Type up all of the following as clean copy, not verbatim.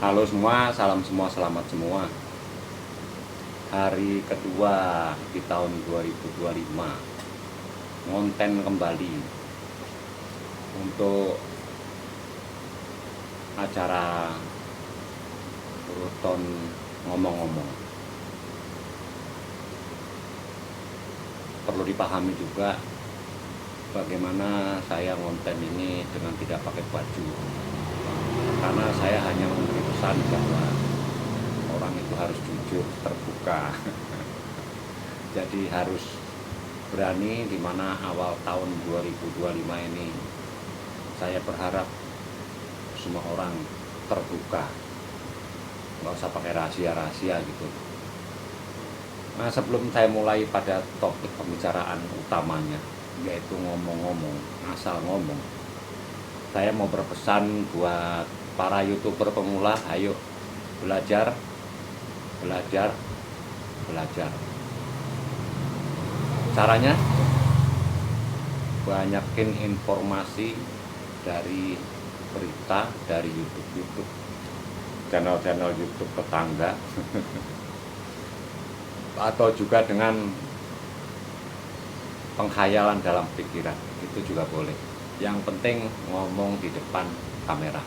Halo semua, salam semua, selamat semua. Hari kedua di tahun 2025, ngonten kembali untuk acara Ruton Ngomong-Ngomong. Perlu dipahami juga bagaimana saya ngonten ini dengan tidak pakai baju, karena saya hanya memberi pesan bahwa orang itu harus jujur, terbuka. Jadi harus berani, di mana awal tahun 2025 ini saya berharap semua orang terbuka, nggak usah pakai rahasia-rahasia gitu. Nah, sebelum saya mulai pada topik pembicaraan utamanya, yaitu ngomong-ngomong, asal ngomong, saya mau berpesan buat para YouTuber pemula, ayo belajar, belajar, belajar. Caranya, banyakin informasi dari berita, dari YouTube, channel-channel YouTube tetangga, atau juga dengan penghayalan dalam pikiran, itu juga boleh. Yang penting ngomong di depan kamera.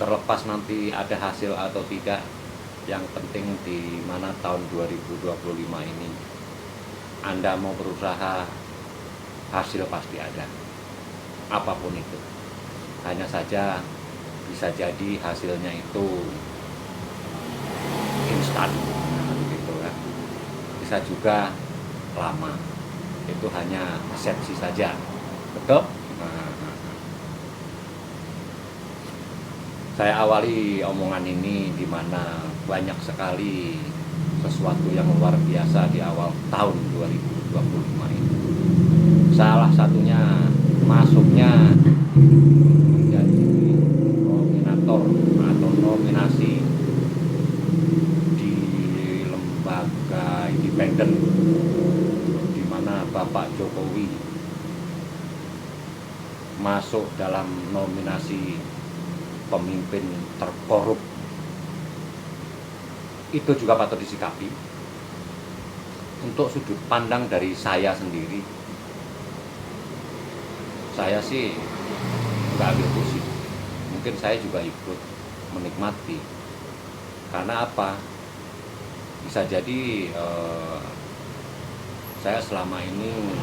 Terlepas nanti ada hasil atau tidak, yang penting di mana tahun 2025 ini Anda mau berusaha, hasil pasti ada. Apapun itu. Hanya saja bisa jadi hasilnya itu instan, gitu kan. Bisa juga lama. Itu hanya persepsi saja. Betul? Saya awali omongan ini di mana banyak sekali sesuatu yang luar biasa di awal tahun 2025 ini. Salah satunya masuknya menjadi nominator atau nominasi di lembaga independen, di mana Bapak Jokowi masuk dalam nominasi pemimpin terkorup. Itu juga patut disikapi. Untuk sudut pandang dari saya sendiri, saya sih nggak ambil pusing. Mungkin saya juga ikut menikmati. Karena apa? Bisa jadi saya selama ini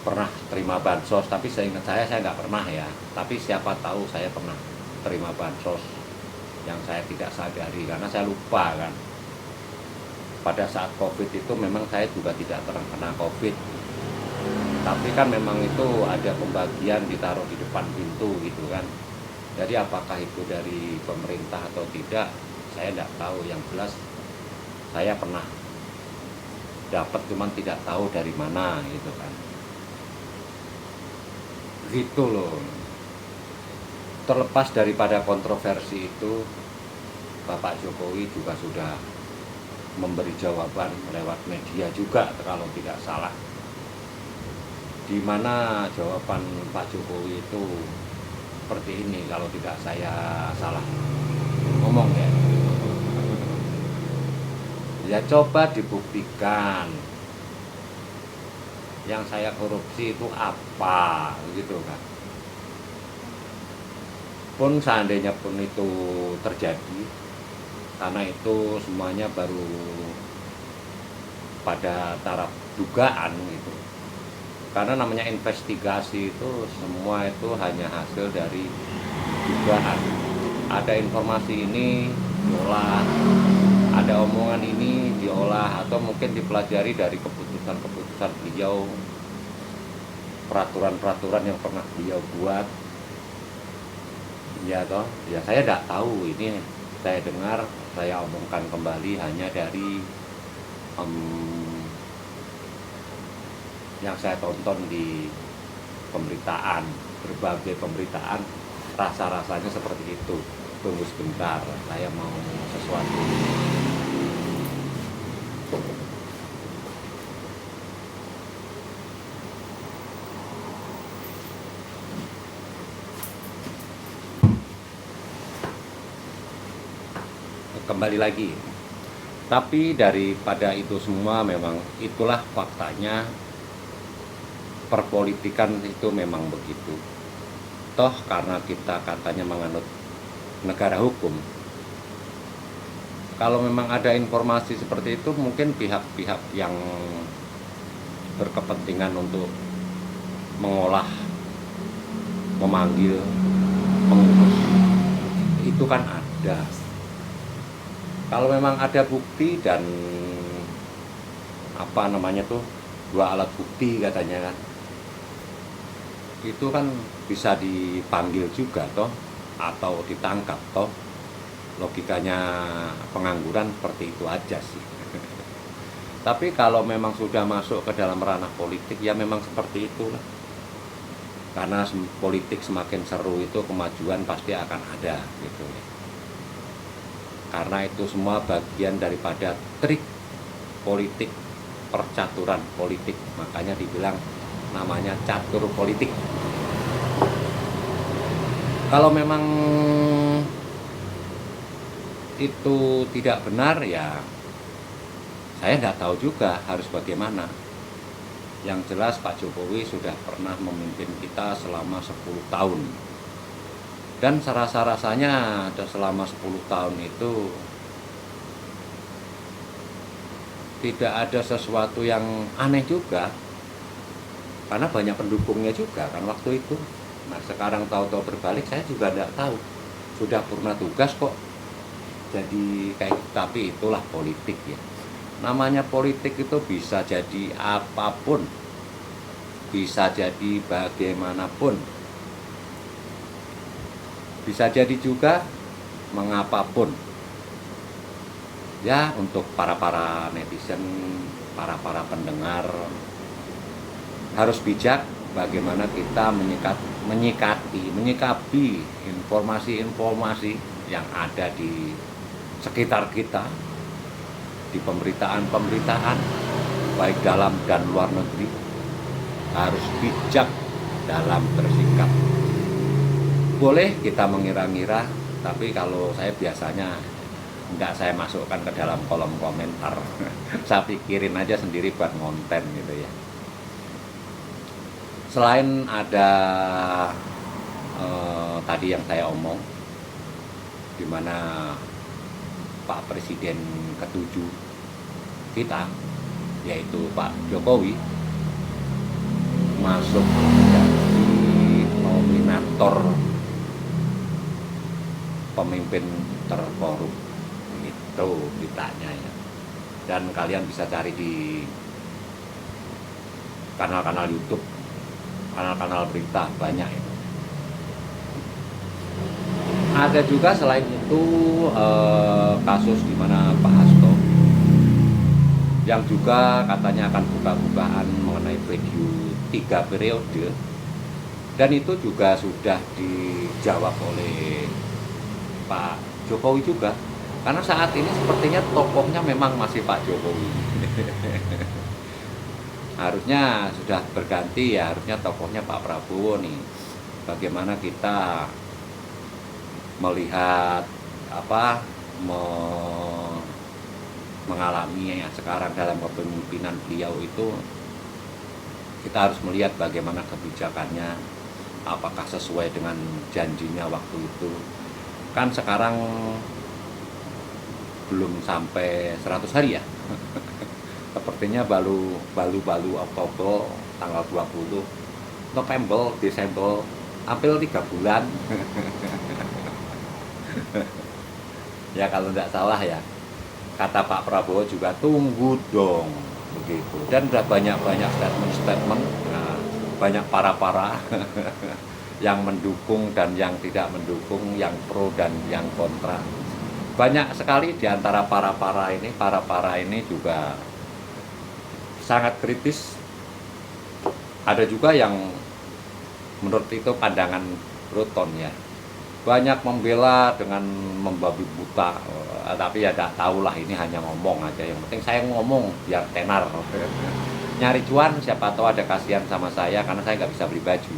pernah terima bansos, tapi seingat saya nggak pernah ya. Tapi siapa tahu saya pernah terima bansos yang saya tidak sadari, karena saya lupa kan. Pada saat COVID itu memang saya juga tidak terkena COVID, tapi kan memang itu ada pembagian ditaruh di depan pintu gitu kan. Jadi apakah itu dari pemerintah atau tidak, saya tidak tahu. Yang jelas saya pernah dapat, cuman tidak tahu dari mana gitu kan. Gitu loh. Terlepas daripada kontroversi itu, Bapak Jokowi juga sudah memberi jawaban lewat media juga kalau tidak salah, di mana jawaban Pak Jokowi itu seperti ini kalau tidak saya salah ngomong ya. Ya coba dibuktikan yang saya korupsi itu apa, gitu kan. Pun seandainya pun itu terjadi, karena itu semuanya baru pada taraf dugaan gitu. Karena namanya investigasi itu, semua itu hanya hasil dari dugaan. Ada informasi ini diolah, ada omongan ini diolah, atau mungkin dipelajari dari keputusan-keputusan beliau, peraturan-peraturan yang pernah beliau buat. Ya toh, ya saya tidak tahu, ini saya dengar, saya omongkan kembali hanya dari yang saya tonton di pemberitaan, berbagai pemberitaan, rasa-rasanya seperti itu. Tunggu sebentar, saya mau sesuatu. kembali lagi. Tapi daripada itu semua, memang itulah faktanya, perpolitikan itu memang begitu. Toh karena kita katanya menganut negara hukum, kalau memang ada informasi seperti itu, mungkin pihak-pihak yang berkepentingan untuk mengolah, memanggil, mengurus, itu kan ada. Kalau memang ada bukti dan apa namanya tuh, 2 alat bukti katanya kan, itu kan bisa dipanggil juga toh, atau ditangkap toh. Logikanya pengangguran seperti itu aja sih. Tapi kalau memang sudah masuk ke dalam ranah politik, ya memang seperti itulah. Karena politik semakin seru itu, kemajuan pasti akan ada gitu ya. Karena itu semua bagian daripada trik politik, percaturan politik. Makanya dibilang namanya catur politik. Kalau memang itu tidak benar, ya saya nggak tahu juga harus bagaimana. Yang jelas Pak Jokowi sudah pernah memimpin kita selama 10 tahun. Dan serasa-rasanya selama 10 tahun itu tidak ada sesuatu yang aneh juga. Karena banyak pendukungnya juga kan waktu itu. Nah sekarang tahu-tahu berbalik, saya juga nggak tahu. Sudah purna tugas kok jadi kayak gitu. Tapi itulah politik ya. Namanya politik itu bisa jadi apapun, bisa jadi bagaimanapun, bisa jadi juga mengapapun. Ya untuk para netizen, para pendengar, harus bijak bagaimana kita menyikapi informasi-informasi yang ada di sekitar kita, di pemberitaan baik dalam dan luar negeri. Harus bijak dalam bersikap. Boleh kita mengira-ngira, tapi kalau saya biasanya enggak saya masukkan ke dalam kolom komentar. Saya pikirin aja sendiri buat konten gitu ya. Selain ada tadi yang saya omong, di mana Pak Presiden ke-7 kita, yaitu Pak Jokowi, masuk menjadi nominator pemimpin terkorup, itu beritanya ya. Dan kalian bisa cari di kanal-kanal YouTube, kanal-kanal berita, banyak itu. Ada juga selain itu kasus di mana Pak Hasto yang juga katanya akan buka-bukaan mengenai preview 3 periode, dan itu juga sudah dijawab oleh Pak Jokowi juga, karena saat ini sepertinya tokohnya memang masih Pak Jokowi. Harusnya sudah berganti ya, harusnya tokohnya Pak Prabowo nih. Bagaimana kita melihat mengalami yang sekarang dalam kepemimpinan beliau itu, kita harus melihat bagaimana kebijakannya, apakah sesuai dengan janjinya waktu itu. Kan sekarang belum sampai 100 hari ya. Sepertinya baru Oktober, tanggal 20 November, Desember, hampir 3 bulan. Ya kalau tidak salah ya, kata Pak Prabowo juga tunggu dong begitu. Dan udah banyak statement, nah, banyak para yang mendukung dan yang tidak mendukung, yang pro dan yang kontra. Banyak sekali di antara para ini juga sangat kritis. Ada juga yang menurut itu pandangan Bruton ya, banyak membela dengan membabi buta, tapi ya tidak tahulah, ini hanya ngomong aja. Yang penting saya ngomong biar tenar. Nyari cuan, siapa tahu ada kasihan sama saya karena saya nggak bisa beli baju.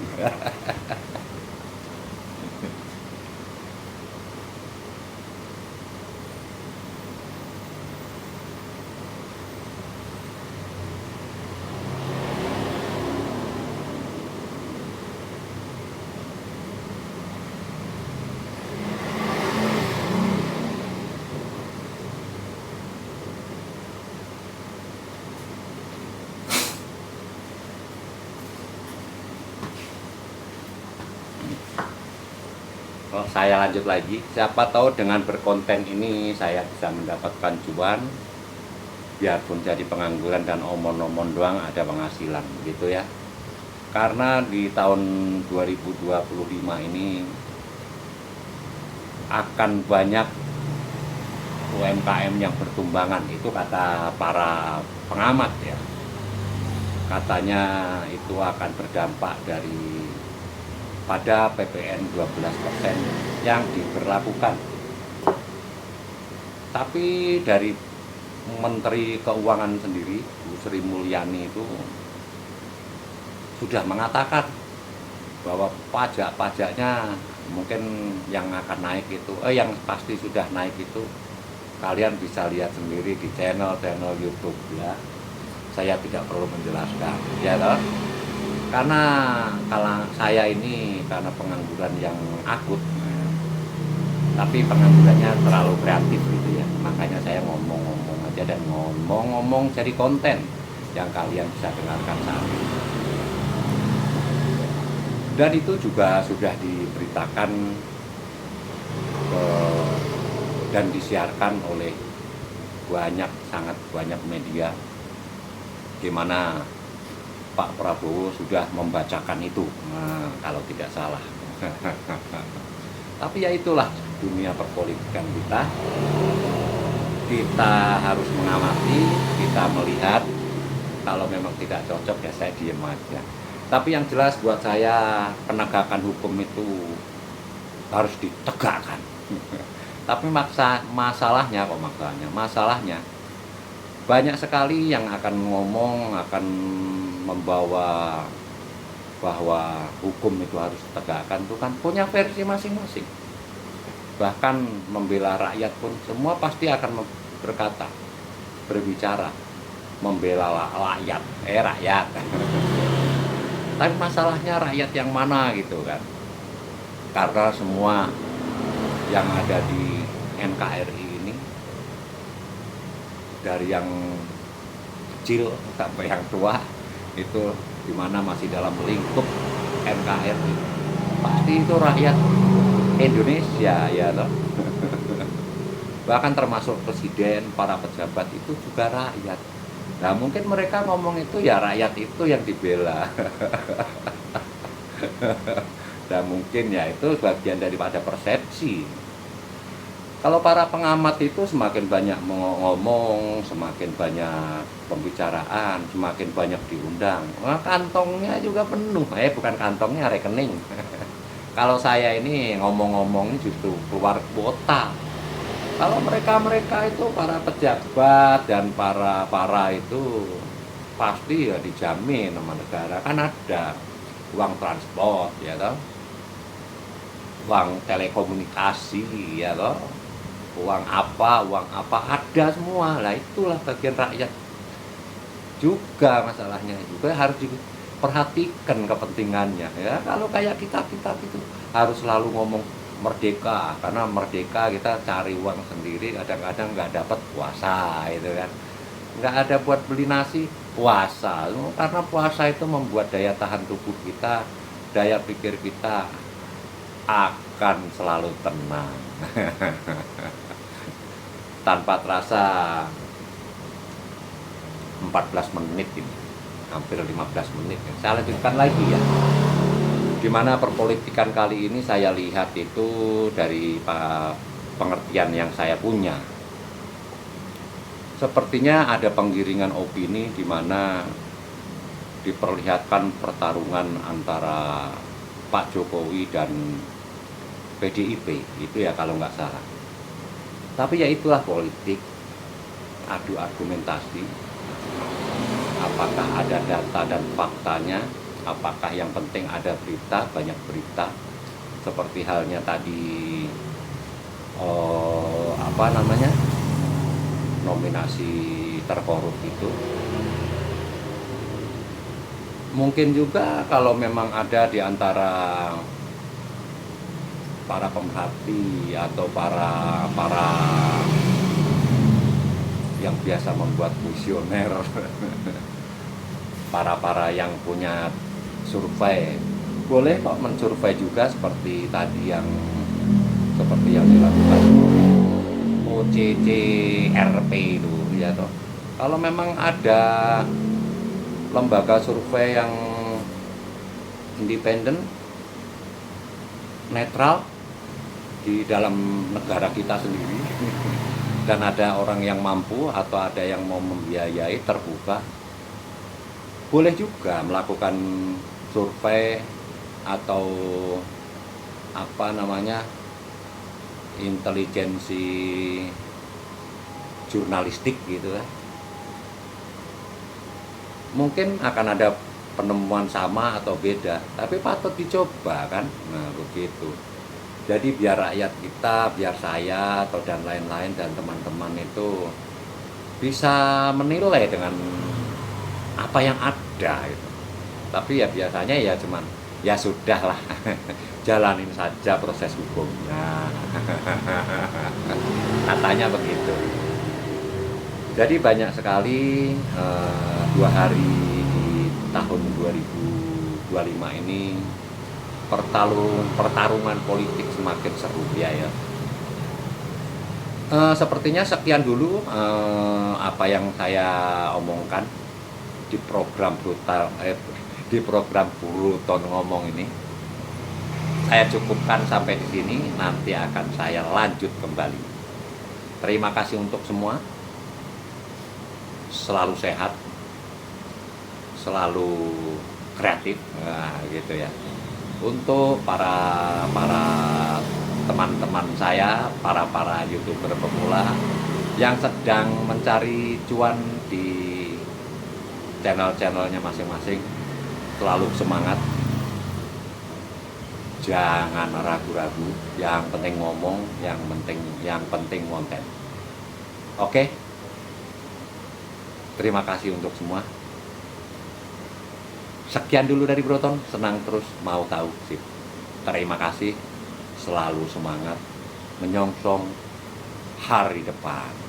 saya lanjut lagi. Siapa tahu dengan berkonten ini saya bisa mendapatkan cuan, biarpun jadi pengangguran dan omon-omon doang ada penghasilan gitu ya. Karena di tahun 2025 ini akan banyak UMKM yang bertumbangan, itu kata para pengamat ya. Katanya itu akan berdampak dari pada PPN 12% yang diberlakukan. Tapi dari Menteri Keuangan sendiri, Bu Sri Mulyani itu sudah mengatakan bahwa pajak-pajaknya mungkin yang akan naik itu, yang pasti sudah naik itu kalian bisa lihat sendiri di channel-channel YouTube ya. Saya tidak perlu menjelaskan, ya toh. Karena kalau saya ini karena pengangguran yang akut, tapi penganggurannya terlalu kreatif gitu ya. Makanya saya ngomong-ngomong aja dan ngomong-ngomong jadi konten yang kalian bisa dengarkan saat ini. Dan itu juga sudah diberitakan dan disiarkan oleh sangat banyak media, di mana Pak Prabowo sudah membacakan itu, kalau tidak salah. Tapi ya itulah dunia perpolitikan kita. Kita harus mengamati, kita melihat. Kalau memang tidak cocok ya saya diem aja. Tapi yang jelas buat saya penegakan hukum itu harus ditegakkan. Tapi masalahnya banyak sekali yang akan ngomong, akan membawa bahwa hukum itu harus ditegakkan, itu kan punya versi masing-masing. Bahkan membela rakyat pun semua pasti akan berbicara membela rakyat. Tapi masalahnya rakyat yang mana gitu kan. Karena semua yang ada di NKRI ini, dari yang kecil sampai yang tua, itu dimana masih dalam lingkup NKRI, pasti itu rakyat Indonesia ya loh. Bahkan termasuk presiden, para pejabat itu juga rakyat. Nah mungkin mereka ngomong itu ya rakyat itu yang dibela. Dan mungkin ya itu bagian daripada persepsi. Kalau para pengamat itu semakin banyak ngomong, semakin banyak pembicaraan, semakin banyak diundang, kantongnya juga penuh. Bukan kantongnya, rekening. Kalau saya ini ngomong-ngomong justru keluar kuota. Kalau mereka itu para pejabat dan para itu pasti ya dijamin sama negara, kan ada uang transport ya toh, uang telekomunikasi ya toh, uang apa ada semua lah. Itulah bagian rakyat juga, masalahnya juga harus diperhatikan kepentingannya ya. Kalau kayak kita itu harus selalu ngomong merdeka, karena merdeka kita cari uang sendiri, kadang-kadang nggak dapat puasa itu kan, nggak ada buat beli nasi, puasa. Karena puasa itu membuat daya tahan tubuh kita, daya pikir kita akan selalu tenang. Tanpa terasa 14 menit ini, hampir 15 menit. Saya lanjutkan lagi ya. Dimana perpolitikan kali ini saya lihat itu dari pengertian yang saya punya. Sepertinya ada penggiringan opini di mana diperlihatkan pertarungan antara Pak Jokowi dan PDIP, itu ya kalau nggak salah. Tapi ya itulah politik, adu argumentasi. Apakah ada data dan faktanya? Apakah yang penting ada berita, banyak berita, seperti halnya tadi nominasi terkorup itu. Mungkin juga kalau memang ada di antara para pemerhati atau para yang biasa membuat kuesioner, para yang punya survei, boleh kok mensurvei juga seperti tadi yang seperti yang dilakukan OCCRP itu ya toh. Kalau memang ada lembaga survei yang independen, netral di dalam negara kita sendiri dan ada orang yang mampu atau ada yang mau membiayai, terbuka, boleh juga melakukan survei atau apa namanya, intelijensi jurnalistik gitu kan. Mungkin akan ada penemuan sama atau beda, tapi patut dicoba kan. Nah begitu. Jadi biar rakyat kita, biar saya atau dan lain-lain dan teman-teman itu bisa menilai dengan apa yang ada gitu. Tapi ya biasanya ya cuman ya sudahlah, jalanin saja proses hukumnya. Katanya begitu. Jadi banyak sekali 2 hari di tahun 2025 ini pertarungan politik semakin seru ya. Sepertinya sekian dulu apa yang saya omongkan di program Bruton ngomong ini. Saya cukupkan sampai di sini, nanti akan saya lanjut kembali. Terima kasih untuk semua. Selalu sehat, selalu kreatif, nah, gitu ya. Untuk para teman-teman saya, para YouTuber pemula yang sedang mencari cuan di channel-channelnya masing-masing, selalu semangat, jangan ragu-ragu, yang penting ngomong, yang penting konten. Oke, terima kasih untuk semua. Sekian dulu dari Bruton, senang terus mau tahu sip. Terima kasih, selalu semangat menyongsong hari depan.